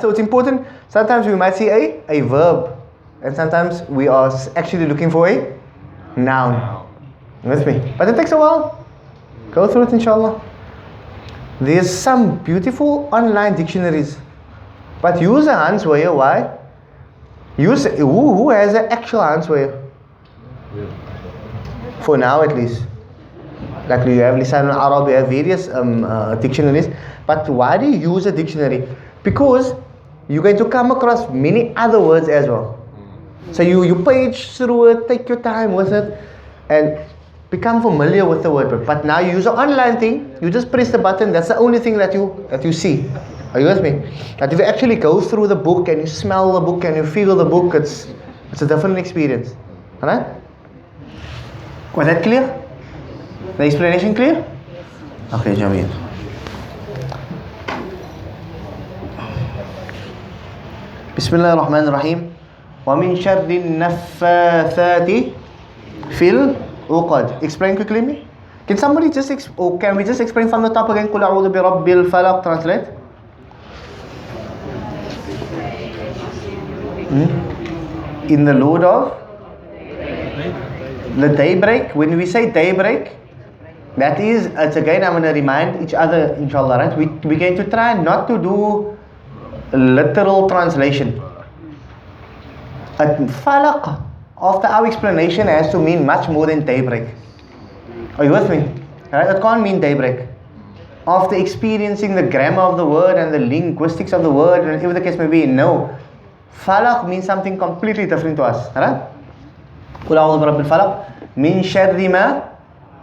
So it's important. Sometimes we might see a verb, and sometimes we are actually looking for a noun. You with me? But it takes a while. Go through it, inshallah. There's some beautiful online dictionaries, but use a handswear. Why? Use who has an actual handswear? For now, at least. Like you have Lisan al-Arab, you have various dictionaries. But why do you use a dictionary? Because you're going to come across many other words as well. So you page through it, take your time with it, and become familiar with the word. But now you use an online thing, you just press the button, that's the only thing that you see. Are you with me? But if you actually go through the book and you smell the book and you feel the book, it's a different experience. Alright? Was that clear? The explanation clear? Okay, Jamil. Bismillah ar-Rahman ar-Rahim. وَمِن شَرِّ النَّفَّاثَاتِ فِي الْعُقَدِ. Explain quickly me. Can somebody just or can we just explain from the top again? قُلْ أَعُوذُ بِرَبِّ الْفَلَقِ. Translate. In the Lord of the daybreak. When we say daybreak, that is, it's again, I'm going to remind each other, inshallah, right? We're going to try not to do literal translation. Falaq, after our explanation, has to mean much more than daybreak. Are you with me? Right? It can't mean daybreak. After experiencing the grammar of the word and the linguistics of the word, and whatever the case may be, no. Falaq means something completely different to us. Right? قُلْ أَعُوذُ بِرَبِّ الْفَلَقِ مِنْ شَرِّ مَا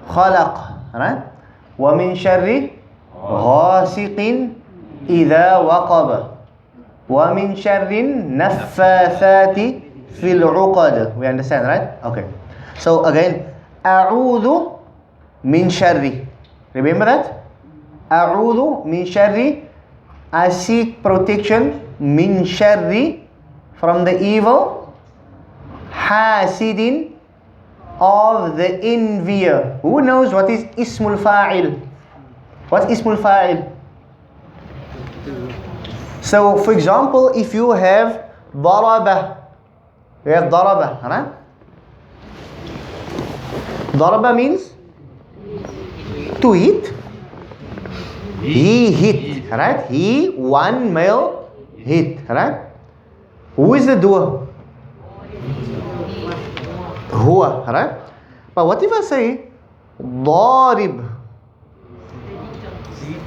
خَلَقَ. Right? وَمِنْ شَرِّ غَاسِقٍ إِذَا وَقَبَ وَمِنْ شَرِّ النَّفَّاثَاتِ فِي الْعُقَدِ. We understand, right? Okay. So again, أَعُوذُ مِنْ شَرِّ. Remember that? أَعُوذُ مِنْ شَرِّ. I seek protection مِنْ شَرِّ, from the evil, حَاسِدٍ, of the envier. Who knows what is ismul fa'il? What's ismul fa'il? So, for example, if you have daraba, you have daraba, right? Daraba means to hit. He hit, right? He, one male, hit, right? Who is the doer? Huwa, right? But what if I say darib?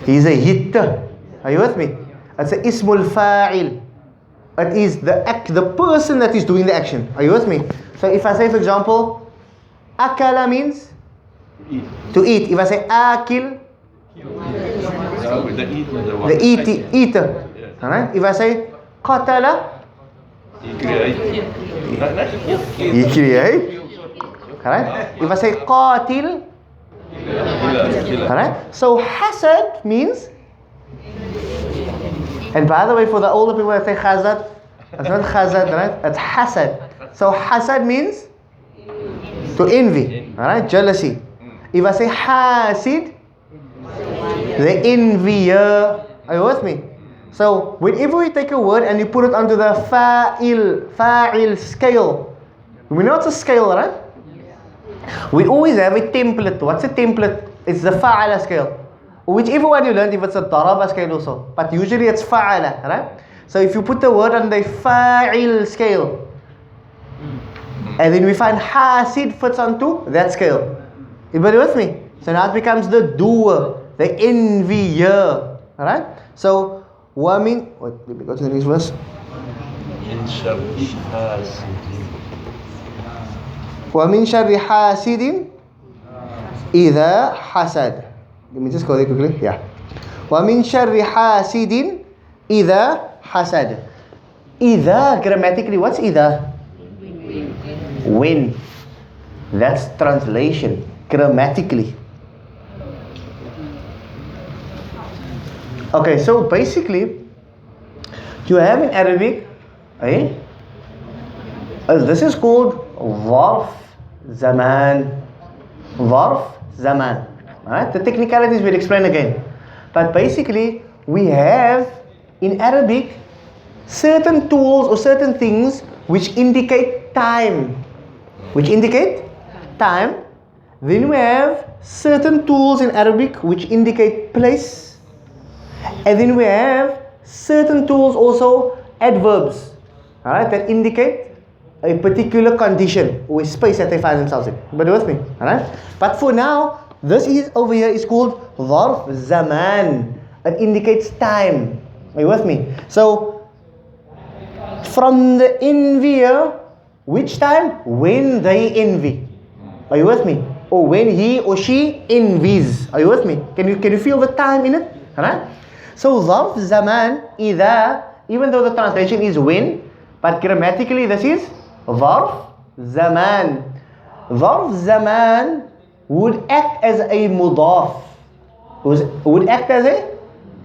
He's a hitter. Are you with me? It's a ismul fa'il. It is the person that is doing the action. Are you with me? So if I say, for example, akala means to eat. If I say akil, the eater. Alright? If I say qatala, he create. Alright? If I say qatil, alright? So hasad means, and by the way, for the older people that say khazad, it's not khazad, right? It's hasad. So hasad means to envy, alright? Jealousy. If I say hasid, the envier. Are you with me? So whenever we take a word and you put it onto the fa'il scale, we know it's a scale, right? We always have a template. What's a template? It's the fa'ala scale. Whichever one you learned, if it's a daraba scale also. But usually it's fa'ala, right? So if you put the word on the fa'il scale, and then we find hasid fits onto that scale. Everybody with me? So now it becomes the doer, the envier. Alright? So, let me go to the next verse. وَمِنْ شَرِّ حَاسِدٍ إِذَا حَسَدَ. Let me just go there quickly. Yeah. وَمِنْ شَرِّ حَاسِدٍ إِذَا حَسَدَ. إِذَا, grammatically, what's إِذَا? When. That's translation. Grammatically. Okay, so basically, you have in Arabic, this is called Zarf Zaman. Zarf Zaman. Right? The technicalities we'll explain again. But basically, we have in Arabic certain tools or certain things which indicate time. Which indicate time. Then we have certain tools in Arabic which indicate place. And then we have certain tools also, adverbs, alright, that indicate a particular condition or space that they find themselves in. But with me, alright? But for now, this is over here is called Zarf Zaman. It indicates time. Are you with me? So, from the envier, which time? When they envy. Are you with me? Or when he or she envies. Are you with me? Can you feel the time in it? Alright? So Zarf Zaman, even though the translation is when, but grammatically this is Zarf Zaman. Zarf Zaman would act as a mudaf. Would act as a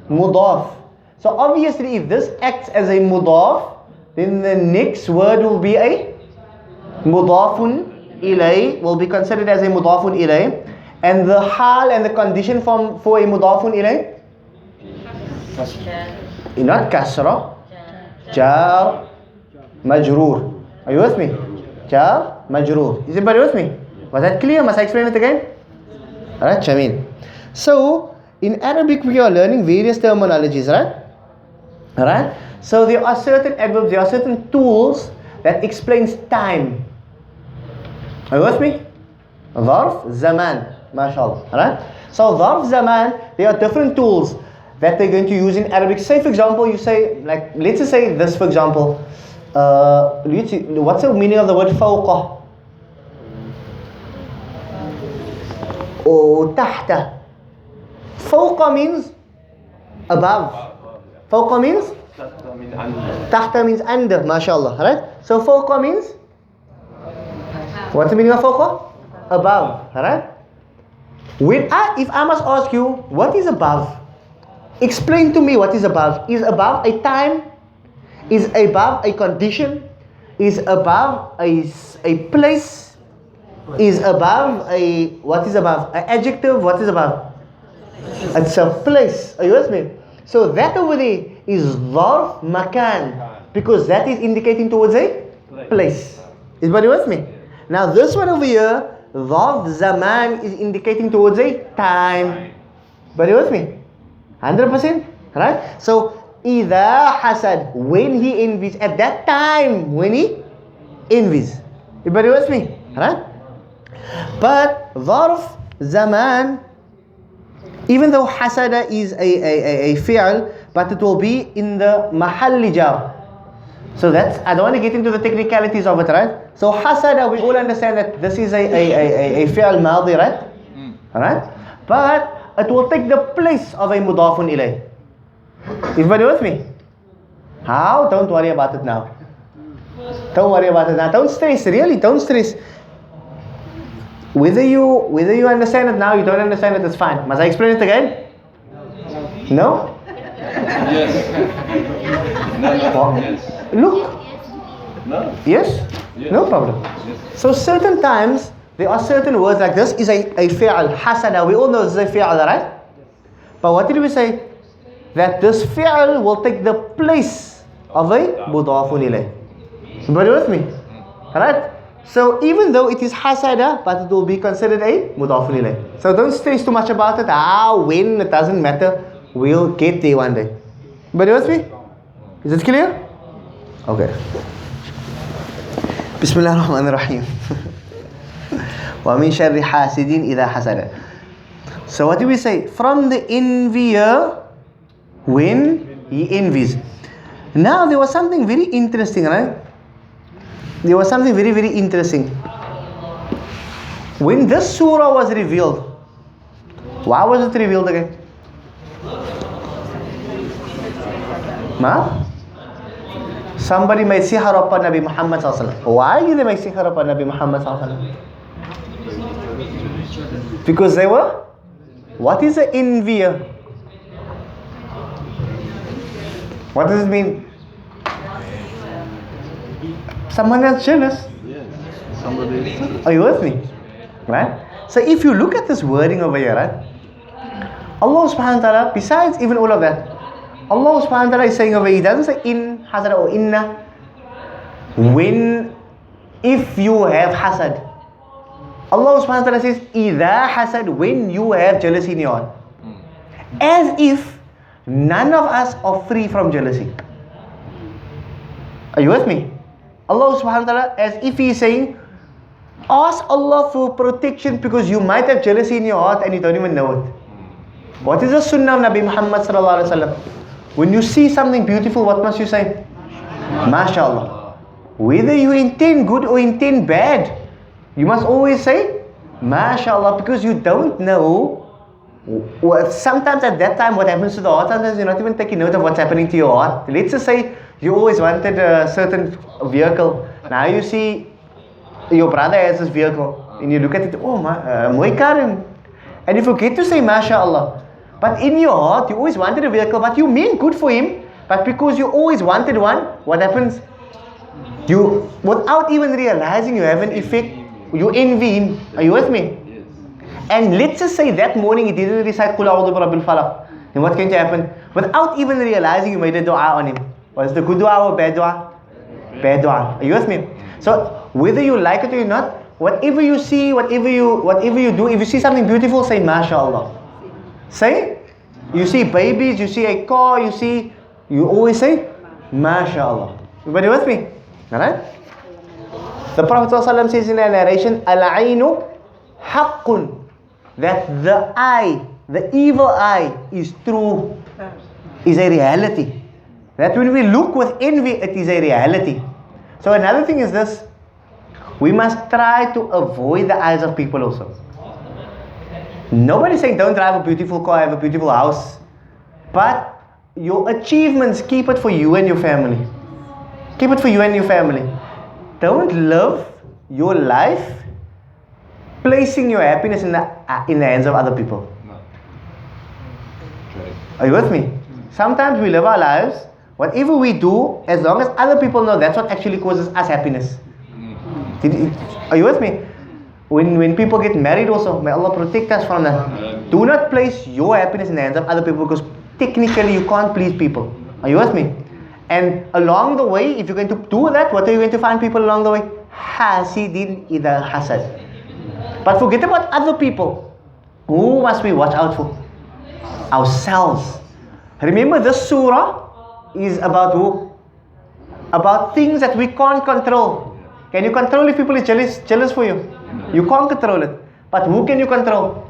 mudaf. So obviously if this acts as a mudaf, then the next word will be a mudafun ilay, will be considered as a mudafun ilay. And the hal and the condition for a mudafun ilay, not kasra, jar, majroor. Are you with me? Jar, majroor. Is everybody with me? Was that clear? Must I explain it again? Alright, Jamil. So, in Arabic we are learning various terminologies, right? Alright? So there are certain adverbs, there are certain tools that explains time. Are you with me? Zarf Zaman. MashaAllah. Alright? So Zarf Zaman, there are different tools that they're going to use in Arabic. Say for example, you say, like, let's just say this for example. What's the meaning of the word fawqa? Or tahta. Fawqa means above. Fawqa means? Tahta means under. MashaAllah. Right? So fawqa means? What's the meaning of fawqa? Above. Right? If I must ask you, what is above? Explain to me what is above. Is above a time? Is above a condition? Is above a place? Is above a, what is above? An adjective? What is above? It's a place. Are you with me? So that over there is Zarf Makan, because that is indicating towards a place. Is everybody with me? Now this one over here, Zarf Zaman, is indicating towards a time. Everybody with me? 100%? Right? So Idha hasad, when he envies, at that time when he envies. Everybody with me? Right? But Zarf Zaman, even though hasada is a fi'al, but it will be in the mahalli jar. So that's, I don't want to get into the technicalities of it, right? So hasada, we all understand that this is a fi'al madhi, right? Alright? But it will take the place of a mudafun ilay. Everybody with me? How? Don't worry about it now. Don't worry about it now. Don't stress, really, don't stress. Whether you understand it now, you don't understand it, it's fine. Must I explain it again? No? Yes. No. Yes. Look. No. Yes? Yes. No problem. Yes. So certain times, there are certain words like this is a fi'al, hasada. We all know this is a fi'al, right? But what did we say? That this fi'al will take the place of a mudafun ilay. Everybody with me? Alright? So even though it is hasada, but it will be considered a mudafun ilay. So don't stress too much about it. When, it doesn't matter. We'll get there one day. Everybody with me? Is it clear? Okay. Bismillah ar-Rahman ar-Rahim. Wa min sharri hasidin idha hasada. So what do we say? From the envier, when he envies. Now there was something very interesting, right? There was something very, very interesting. When this surah was revealed, why was it revealed again? Ma? Somebody made sihr upon Nabi Muhammad sallallahu alaihi wasallam. Why did they make sihr upon Nabi Muhammad sallallahu alaihi wasallam? Because they were, what is an envier? What does it mean? Someone else jealous. Yes. Somebody. Are you with me? Right? So if you look at this wording over here, right? Allah subhanahu wa ta'ala, besides even all of that, Allah subhanahu wa ta'ala is saying over here, He doesn't say in hasad or inna. If you have hasad. Allah subhanahu wa ta'ala says, idha hasad, when you have jealousy in your heart. As if none of us are free from jealousy. Are you with me? Allah subhanahu wa ta'ala, as if He is saying, ask Allah for protection because you might have jealousy in your heart and you don't even know it. What is the sunnah of Nabi Muhammad sallallahu alaihi wasallam? When you see something beautiful, what must you say? MashaAllah. Whether you intend good or intend bad, you must always say MashaAllah, because you don't know. Sometimes at that time what happens to the heart, sometimes you're not even taking note of what's happening to your heart. Let's just say you always wanted a certain vehicle. Now you see your brother has this vehicle and you look at it, oh my car, and you forget to say MashaAllah. But in your heart you always wanted a vehicle, but you mean good for him, but because you always wanted one, what happens? You, without even realizing, you have an effect, you envy him. Are you with me? Yes. And let's just say that morning he didn't recite Qul A'udhu Birabbil Falaq. Then what's going to happen? Without even realizing, you made a dua on him. Was it a good dua or bad dua? Bad dua. Are you with me? So whether you like it or not, whatever you see, whatever you do, if you see something beautiful, say MashaAllah. Say, you see babies, you see a car, you always say MashaAllah. Everybody with me? Alright? The Prophet ﷺ says in a narration, Al-Ainu Haqqun, that the eye, the evil eye is true, is a reality. That when we look with envy, it is a reality. So another thing is this, we must try to avoid the eyes of people also. Nobody's saying don't drive a beautiful car, have a beautiful house, but your achievements, keep it for you and your family. Keep it for you and your family. Don't live your life placing your happiness in the hands of other people. No. Are you with me? Sometimes we live our lives, whatever we do, as long as other people know, that's what actually causes us happiness. Are you with me? When people get married also, may Allah protect us from that. Do not place your happiness in the hands of other people, because technically you can't please people. Are you with me? And along the way, if you're going to do that, what are you going to find people along the way? Hasidin idha hasad. But forget about other people. Who must we watch out for? Ourselves. Remember, this surah is about who? About things that we can't control. Can you control if people are jealous for you? You can't control it. But who can you control?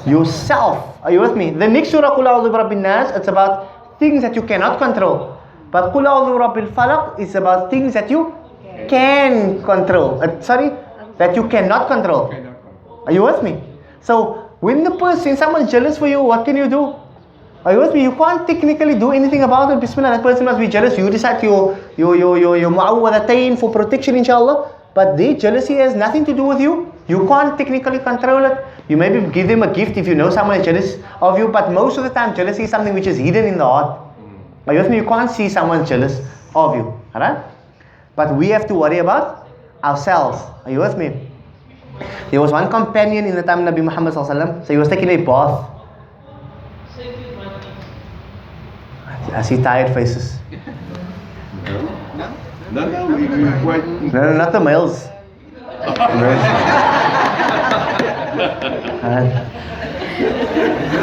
Yourself. Are you with me? The next surah, Qul A'udhu Birabbin Nas, it's about things that you cannot control. But Qul A'udhu Birabbil Falaq is about things that you can control. That you cannot control. Are you with me? So when someone's jealous for you, what can you do? Are you with me? You can't technically do anything about it. Bismillah, that person must be jealous. You decide your mu'awwadatayn for protection, inshallah. But their jealousy has nothing to do with you. You can't technically control it. You maybe give them a gift if you know someone is jealous of you. But most of the time, jealousy is something which is hidden in the heart. Are you with me? You can't see someone jealous of you. Alright? But we have to worry about ourselves. Are you with me? There was one companion in the time of Nabi Muhammad ﷺ. So he was taking a bath. I see tired faces. No, we quite. No, not the males.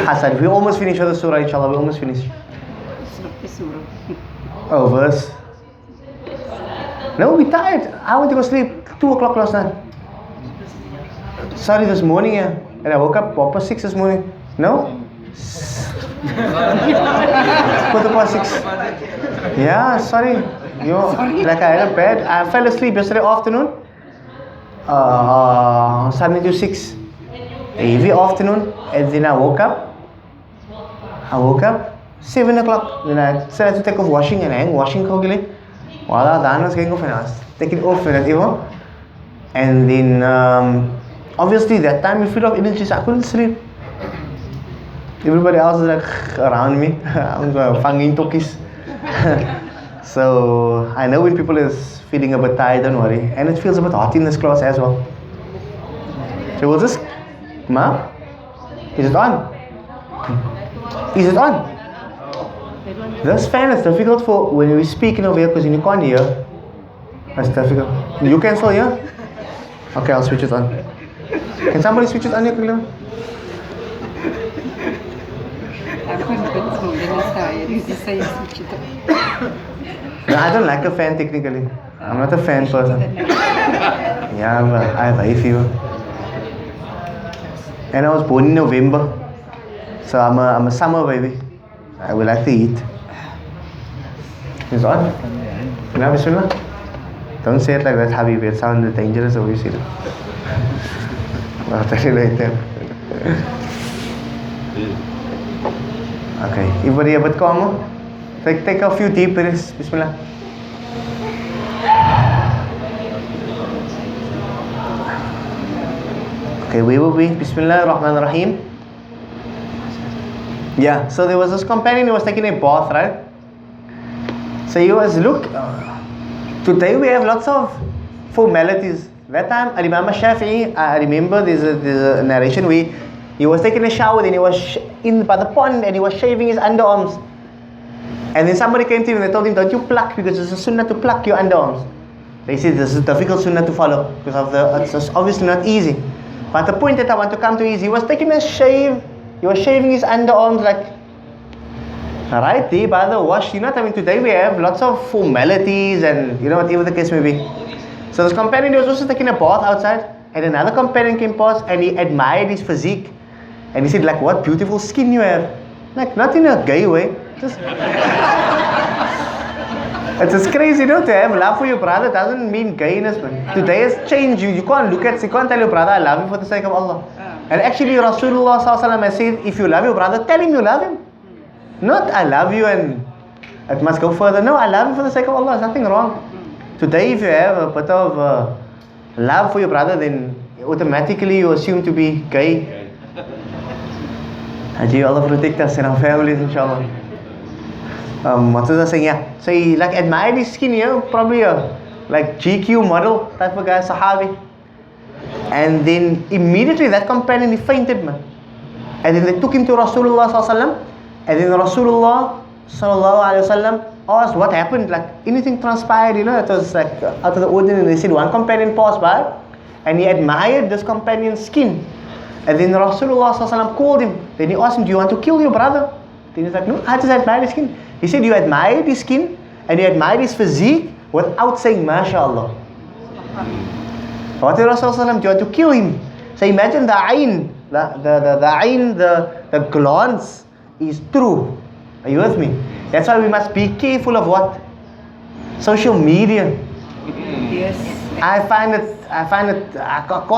Hassan, we almost finished with the surah, inshallah. We almost finished. Oh, verse. No, we're tired. I went to go sleep 2 o'clock last night. Sorry, this morning, yeah. And I woke up 6 this morning. No? 6:15. Yeah, sorry. Like I had a bed. I fell asleep yesterday afternoon. Suddenly to 6. Every afternoon. And then I woke up 7 o'clock. Then I said I had to take off washing and hang washing kogili. While Dan was going off and I was taking off and that. And then obviously that time you feel off energy, so I couldn't sleep. Everybody else is like around me. I'm fanging talkies. So I know when people is feeling a bit tired, don't worry. And it feels a bit hot in this class as well. So we'll just is it on? Is it on? This fan is difficult for when we speak over here because you can't hear. That's difficult. You can still hear? Okay, I'll switch it on. Can somebody switch it on here quickly? No, I don't like a fan technically. I'm not a fan person. Yeah, but I have hay fever. And I was born in November. So I'm a summer baby. I will like to eat. It's on? Now, Bismillah? Don't say it like that, Habib. It sounds dangerous the way you say it. I'll tell you later. Okay, everybody a bit calmer? Take a few deep breaths. Bismillah. Okay, we will be. Bismillah ar-Rahman ar-Rahim. Yeah, so there was this companion who was taking a bath, right? So he was, look, today we have lots of formalities. That time, Imam Shafi'i, I remember there's a narration where he was taking a shower, then he was in by the pond and he was shaving his underarms. And then somebody came to him and they told him, don't you pluck, because it's a sunnah to pluck your underarms. They said this is a difficult sunnah to follow because it's obviously not easy. But the point that I want to come to is he was taking a shave, he was shaving his underarms like right there by the wash. You know what I mean? Today we have lots of formalities and you know whatever the case may be. So this companion was also taking a bath outside and another companion came past and he admired his physique. And he said like, what beautiful skin you have. Like not in a gay way. Just it's just crazy, you know, to have love for your brother doesn't mean gayness, man. Today has changed you. You can't you can't tell your brother, I love you for the sake of Allah. And actually Rasulullah ﷺ has said, if you love your brother, tell him you love him. Not, I love you and it must go further. No, I love you for the sake of Allah. There's nothing wrong. Today, if you have a bit of love for your brother, then automatically you assume to be gay. May Allah protect us and our families, inshallah. What was I saying? Yeah. So he like admired his skin, you know, probably a like GQ model type of guy, Sahabi. And then immediately that companion, he fainted, man. And then they took him to Rasulullah ﷺ. And then Rasulullah ﷺ asked what happened, like anything transpired, you know, it was like out of the ordinary. They said one companion passed by and he admired this companion's skin. And then Rasulullah ﷺ called him. Then he asked him, do you want to kill your brother? Then he's like, no, I just admired his skin. He said, you admired his skin and you admired his physique without saying, MashaAllah. What did Rasulullah ﷺ, do you want to kill him? So imagine the ayn, the glance is true. Are you with me? That's why we must be careful of what? Social media. Yes. I can't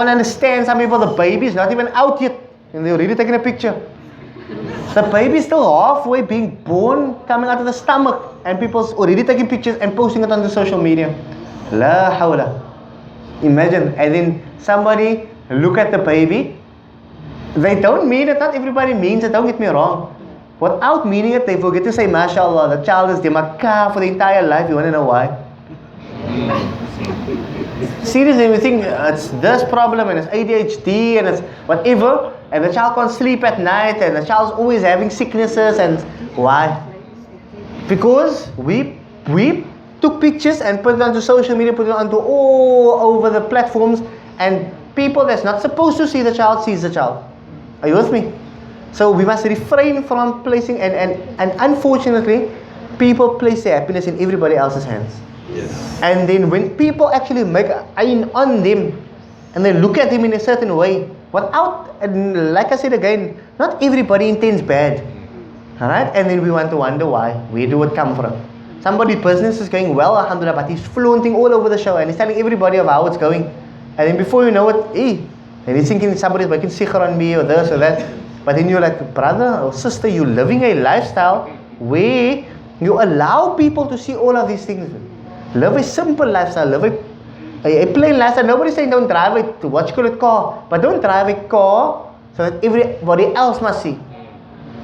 understand some people, the baby's not even out yet and they're already taking a picture. The baby's still halfway being born, coming out of the stomach, and people's already taking pictures and posting it on the social media. La hawla. Imagine, and then somebody look at the baby. They don't mean it, not everybody means it, don't get me wrong. Without meaning it, they forget to say, MashaAllah, the child is Makkah for the entire life. You want to know why? Seriously, we think it's this problem and it's ADHD and it's whatever, and the child can't sleep at night and the child's always having sicknesses. And why? Because we took pictures and put it onto social media, put it onto all over the platforms, and people that's not supposed to see the child sees the child. Are you with me? So we must refrain from placing, and unfortunately, people place their happiness in everybody else's hands. Yes. And then when people actually make ayn on them, and they look at them in a certain way, without, and like I said again, not everybody intends bad. Alright? And then we want to wonder why. Where do it come from? Somebody's business is going well, alhamdulillah, but he's flaunting all over the show and he's telling everybody of how it's going. And then before you know it, and he's thinking somebody's making sihr on me or this or that. But then you're like, brother or sister, you're living a lifestyle where you allow people to see all of these things. Live a simple lifestyle, live a plain lifestyle. Nobody's saying don't drive a watch-colored car, but don't drive a car so that everybody else must see.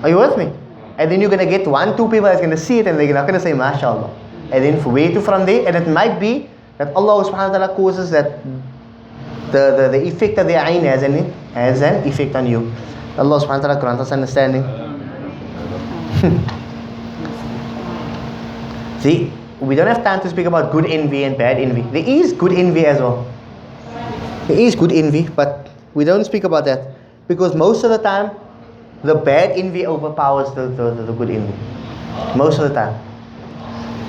Are you with me? And then you're going to get 1-2 people that's going to see it and they're not going to say MashaAllah. And then way to from there, and it might be that Allah subhanahu wa ta'ala causes that the effect of the ayn has an effect on you. Allah subhanahu wa ta'ala grant us understanding. We don't have time to speak about good envy and bad envy. There is good envy as well. There is good envy, but we don't speak about that. Because most of the time, the bad envy overpowers the good envy. Most of the time.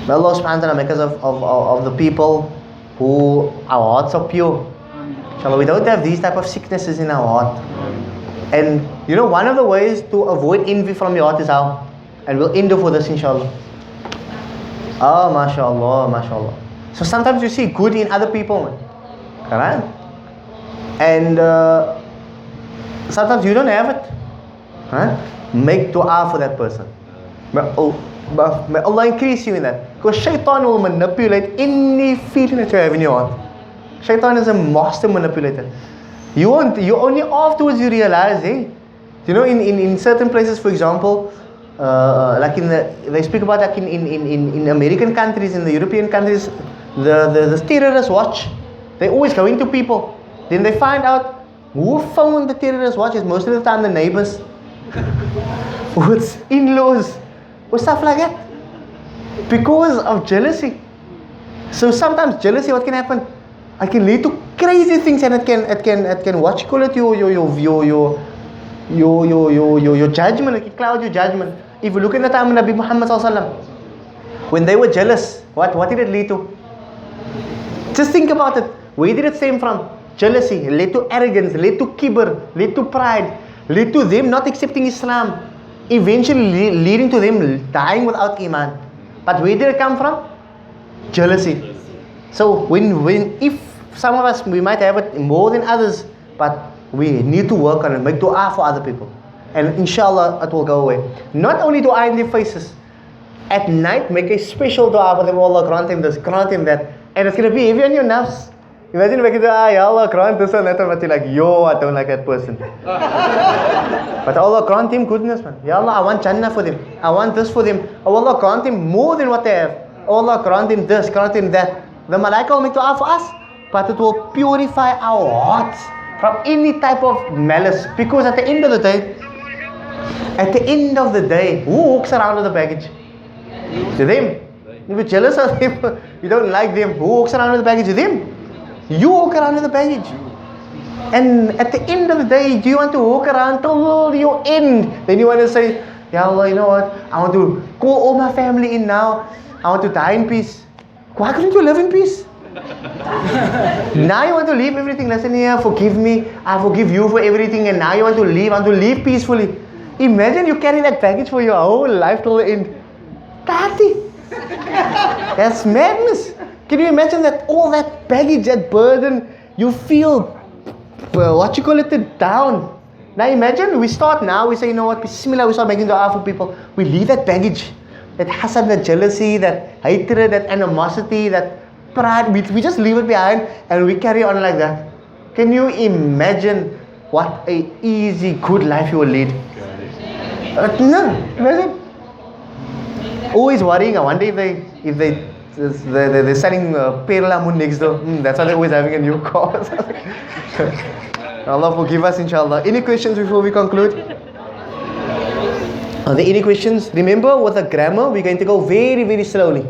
May Allah subhanahu wa ta'ala make us of the people who our hearts are pure. Inshallah, we don't have these type of sicknesses in our heart. And one of the ways to avoid envy from your heart is how? And we'll end off with this, inshallah. Oh, mashallah, mashallah. So sometimes you see good in other people, correct? And sometimes you don't have it. Right? Make dua for that person. May Allah increase you in that. Because shaitan will manipulate any feeling that you have in your heart. Shaitan is a master manipulator. You only afterwards you realize, in certain places, for example, like they speak about like in American countries, in the European countries, the terrorists watch. They always go into people. Then they find out who found the terrorist watch is most of the time the neighbors, with in-laws, or stuff like that, because of jealousy. So sometimes jealousy, what can happen? It can lead to crazy things, and it can what you call it, your judgment. It can cloud your judgment. If you look in the time of Nabi Muhammad sallallahu alaihi wasallam, when they were jealous, what did it lead to? Just think about it. Where did it stem from? Jealousy led to arrogance, led to kibr, led to pride, led to them not accepting Islam, eventually leading to them dying without iman. But where did it come from? Jealousy. So if some of us, we might have it more than others, but we need to work on it, make dua for other people, and inshallah it will go away. Not only dua in their faces, at night make a special dua for them. Allah grant him this, grant him that, and it's going to be heavy on your nafs. Imagine making dua, Ya Allah grant this and that, but you're like, yo, I don't like that person. But Allah grant him goodness, man. Ya Allah, I want Jannah for them, I want this for them. Oh Allah, grant him more than what they have. Oh Allah, grant him this, grant him that. The malaika will make dua for us, but it will purify our hearts from any type of malice. Because at the end of the day, who walks around with the baggage? Them. If you're jealous of them, you don't like them, who walks around with the baggage? Them. You walk around with the baggage. And at the end of the day, do you want to walk around till your end? Then you want to say, Ya Allah, you know what? I want to call all my family in now. I want to die in peace. Why couldn't you live in peace? Now you want to leave everything. Listen here, forgive me. I forgive you for everything. And now you want to leave. I want to leave peacefully. Imagine you carry that baggage for your whole life till the end. That's madness. Can you imagine that all that baggage, that burden, you feel, down. Now imagine we start now, we say, you know what, Bismillah, we start making dua for people. We leave that baggage, that hasad, that jealousy, that hatred, that animosity, that pride. We just leave it behind and we carry on like that. Can you imagine what a easy, good life you will lead? No, imagine. Always worrying, I wonder if they're selling Perla Moon next door. That's why they're always having a new car. Allah forgive us, inshallah. Any questions before we conclude? Are there any questions? Remember, with the grammar, we're going to go very, very slowly.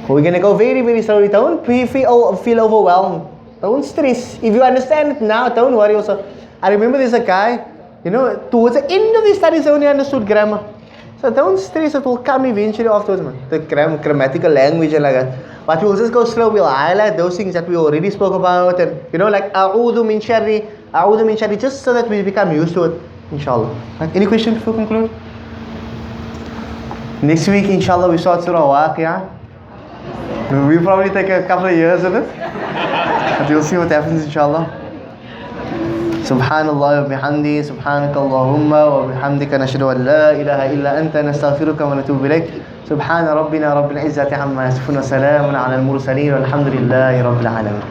We're going to go very, very slowly. Don't feel overwhelmed. Don't stress. If you understand it now, don't worry also. I remember there's a guy, towards the end of his studies, he only understood grammar. So don't stress, it will come eventually afterwards, man. The grammatical language and like that. But we'll just go slow, we'll highlight those things that we already spoke about. And, like a'udhu min sharri, just so that we become used to it, inshallah. Right? Any questions before we conclude? Next week, inshallah, we start Surah Waqi'ah. We'll probably take a couple of years of it. But you'll see what happens, inshallah. Subhanallah wa bihamdi, subhanakallahumma wa bihamdika nashhadu an la ilaha illa anta nastaghfiruka wa natubu ilayk. Subhana rabbina rabbil izzati amma yasifun wa salamun ala al-mursalin walhamdulillahi rabbil alamin.